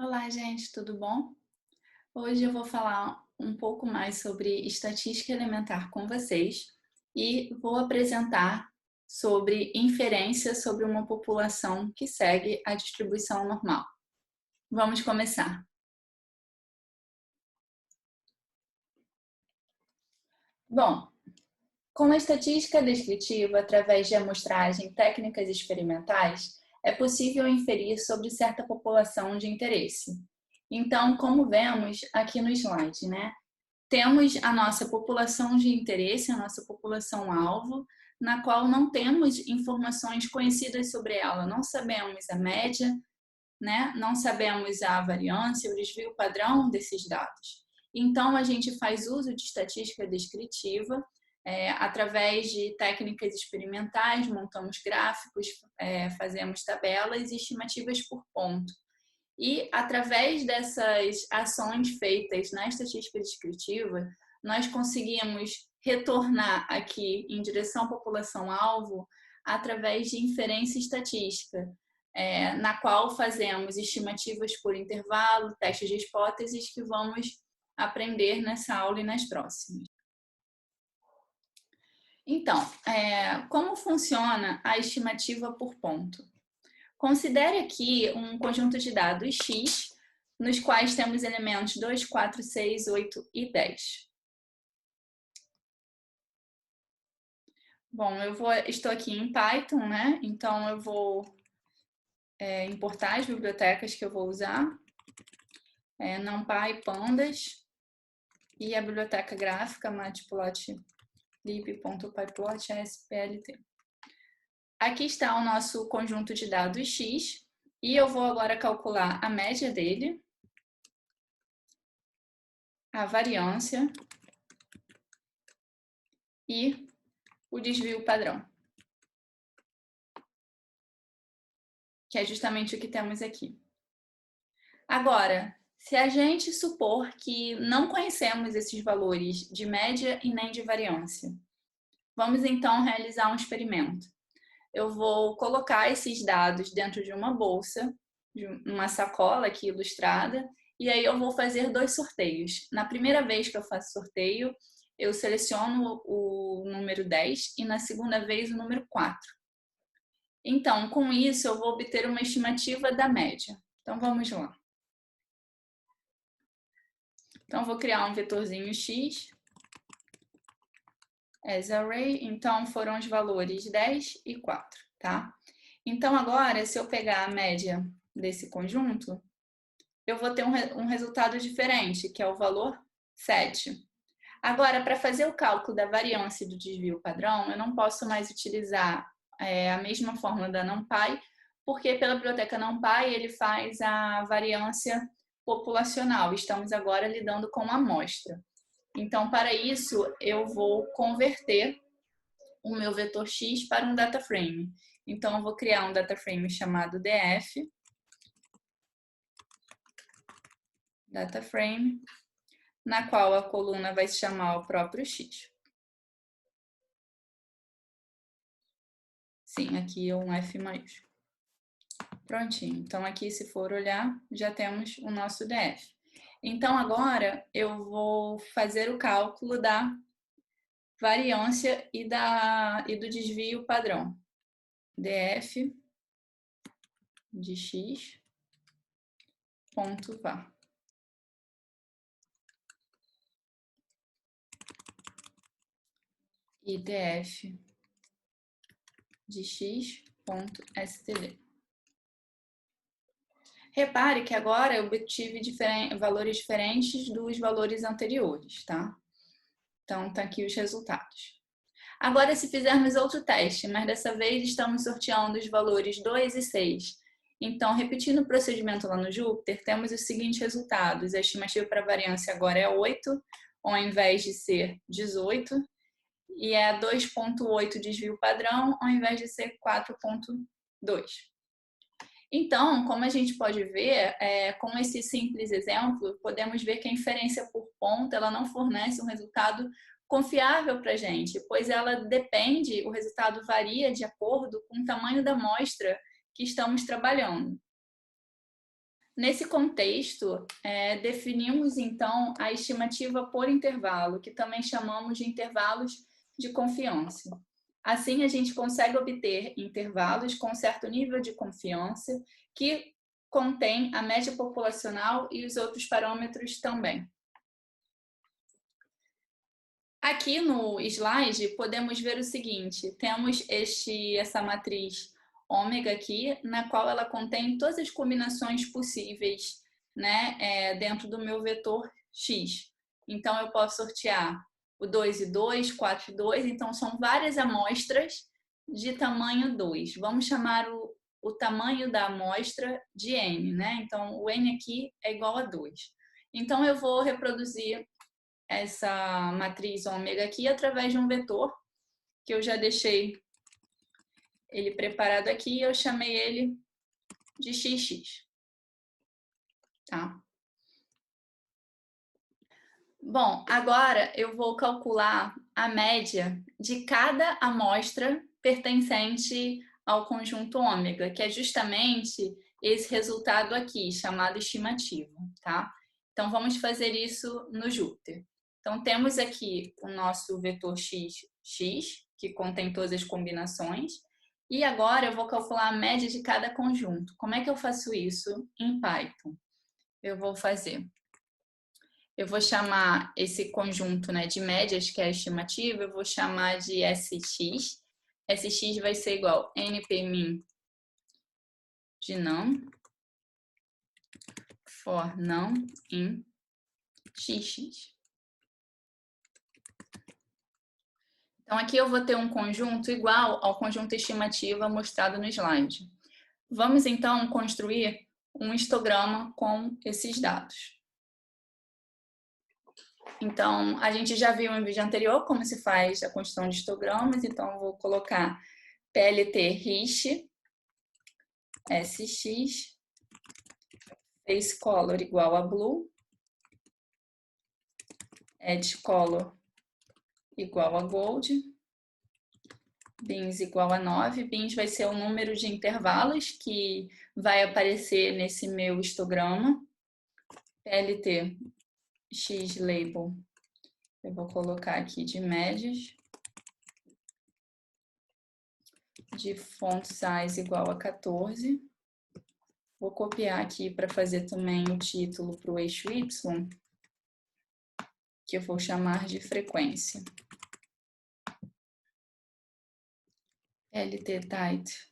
Olá, gente, tudo bom? Hoje eu vou falar um pouco mais sobre estatística elementar com vocês e vou apresentar sobre inferência sobre uma população que segue a distribuição normal. Vamos começar. Bom, com a estatística descritiva através de amostragem e técnicas experimentais, é possível inferir sobre certa população de interesse. Então, como vemos aqui no slide, né? Temos a nossa população de interesse, a nossa população-alvo, na qual não temos informações conhecidas sobre ela. Não sabemos a média, né? Não sabemos a variância, o desvio padrão desses dados. Então, a gente faz uso de estatística descritiva, através de técnicas experimentais, montamos gráficos, fazemos tabelas e estimativas por ponto. E, através dessas ações feitas na estatística descritiva, nós conseguimos retornar aqui em direção à população-alvo através de inferência estatística, na qual fazemos estimativas por intervalo, testes de hipóteses que vamos aprender nessa aula e nas próximas. Então, como funciona a estimativa por ponto? Considere aqui um conjunto de dados X, nos quais temos elementos 2, 4, 6, 8 e 10. Bom, estou aqui em Python, né? Então eu vou importar as bibliotecas que eu vou usar. NumPy, Pandas e a biblioteca gráfica matplotlib.pyplot ASPLT. Aqui está o nosso conjunto de dados X e eu vou agora calcular a média dele, a variância e o desvio padrão, que é justamente o que temos aqui. Agora, se a gente supor que não conhecemos esses valores de média e nem de variância, vamos então realizar um experimento. Eu vou colocar esses dados dentro de uma bolsa, de uma sacola aqui ilustrada, e aí eu vou fazer 2 sorteios. Na primeira vez que eu faço sorteio, eu seleciono o número 10 e na segunda vez o número 4. Então, com isso, eu vou obter uma estimativa da média. Então, vamos lá. Então, vou criar um vetorzinho X as array. Então, foram os valores 10 e 4, tá? Então, agora, se eu pegar a média desse conjunto, eu vou ter um resultado diferente, que é o valor 7. Agora, para fazer o cálculo da variância e do desvio padrão, eu não posso mais utilizar a mesma fórmula da NumPy, porque pela biblioteca NumPy ele faz a variância populacional. Estamos agora lidando com uma amostra. Então, para isso, eu vou converter o meu vetor X para um data frame. Então, eu vou criar um data frame chamado df, data frame, na qual a coluna vai se chamar o próprio X. Sim, aqui é um F maiúsculo. Prontinho. Então, aqui, se for olhar, já temos o nosso DF. Então, agora, eu vou fazer o cálculo da variância e do desvio padrão. DF de X ponto var. E df de x.std. Repare que agora eu obtive valores diferentes dos valores anteriores, tá? Então, tá aqui os resultados. Agora, se fizermos outro teste, mas dessa vez estamos sorteando os valores 2 e 6. Então, repetindo o procedimento lá no Jupyter, temos os seguintes resultados. A estimativa para a variância agora é 8, ao invés de ser 18. E é 2.8 desvio padrão, ao invés de ser 4.2. Então, como a gente pode ver, com esse simples exemplo, podemos ver que a inferência por ponto ela não fornece um resultado confiável para a gente, pois ela depende, o resultado varia de acordo com o tamanho da amostra que estamos trabalhando. Nesse contexto, definimos, então, a estimativa por intervalo, que também chamamos de intervalos de confiança. Assim, a gente consegue obter intervalos com certo nível de confiança que contém a média populacional e os outros parâmetros também. Aqui no slide, podemos ver o seguinte, temos essa matriz ômega aqui, na qual ela contém todas as combinações possíveis, né, dentro do meu vetor x. Então, eu posso sortear o 2 e 2, 4 e 2, então são várias amostras de tamanho 2. Vamos chamar o tamanho da amostra de n, né? Então, o n aqui é igual a 2. Então, eu vou reproduzir essa matriz ômega aqui através de um vetor que eu já deixei ele preparado aqui, eu chamei ele de xx, tá? Bom, agora eu vou calcular a média de cada amostra pertencente ao conjunto ômega, que é justamente esse resultado aqui, chamado estimativa, tá? Então, vamos fazer isso no Júpiter. Então, temos aqui o nosso vetor x, que contém todas as combinações, e agora eu vou calcular a média de cada conjunto. Como é que eu faço isso em Python? Eu vou chamar esse conjunto, né, de médias, que é a estimativa, eu vou chamar de SX. SX vai ser igual a npmin de num for num in xx. Então, aqui eu vou ter um conjunto igual ao conjunto estimativa mostrado no slide. Vamos, então, construir um histograma com esses dados. Então, a gente já viu em vídeo anterior como se faz a construção de histogramas, então eu vou colocar PLT Rich, SX, Face Color igual a Blue, Edge Color igual a Gold, Bins igual a 9. Bins vai ser o número de intervalos que vai aparecer nesse meu histograma. PLT X Label, eu vou colocar aqui de médias. De font size igual a 14. Vou copiar aqui para fazer também o título para o eixo Y, que eu vou chamar de frequência. LT Tight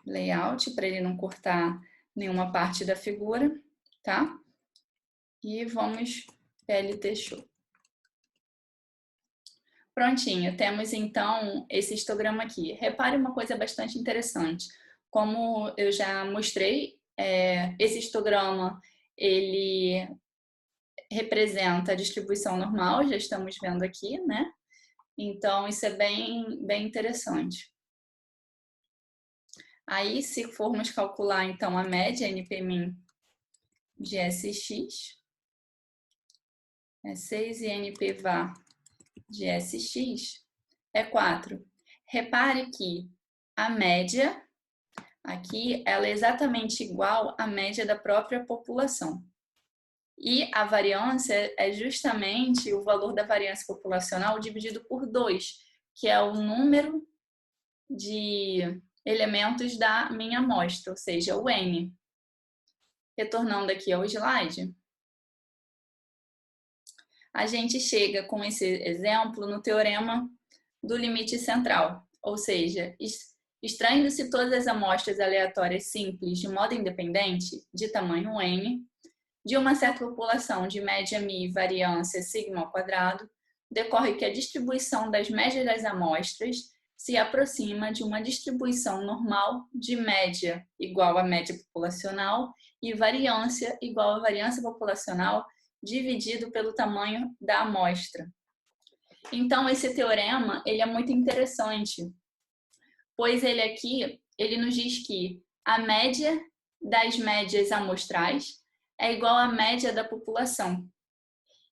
Layout, para ele não cortar nenhuma parte da figura, tá? E vamos PLT Show. Prontinho, temos então esse histograma aqui. Repare uma coisa bastante interessante. Como eu já mostrei, esse histograma, ele representa a distribuição normal, já estamos vendo aqui, né? Então, isso é bem interessante. Aí, se formos calcular, então, a média NPmin de SX, é 6 e NPVAR de SX é 4. Repare que a média aqui, ela é exatamente igual à média da própria população. E a variância é justamente o valor da variância populacional dividido por 2, que é o número de elementos da minha amostra, ou seja, o N. Retornando aqui ao slide, a gente chega com esse exemplo no teorema do limite central, ou seja, extraindo-se todas as amostras aleatórias simples de modo independente, de tamanho N, de uma certa população de média μ variância sigma ao quadrado, decorre que a distribuição das médias das amostras se aproxima de uma distribuição normal de média igual a média populacional e variância igual a variância populacional dividido pelo tamanho da amostra. Então, esse teorema ele é muito interessante, pois ele nos diz que a média das médias amostrais é igual à média da população,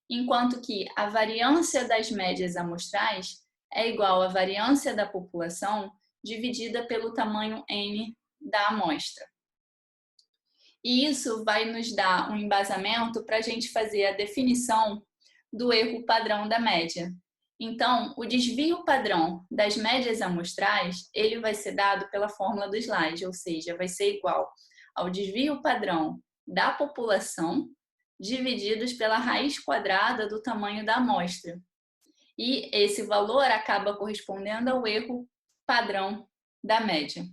enquanto que a variância das médias amostrais é igual à variância da população dividida pelo tamanho N da amostra. E isso vai nos dar um embasamento para a gente fazer a definição do erro padrão da média. Então, o desvio padrão das médias amostrais, ele vai ser dado pela fórmula do slide, ou seja, vai ser igual ao desvio padrão da população divididos pela raiz quadrada do tamanho da amostra. E esse valor acaba correspondendo ao erro padrão da média.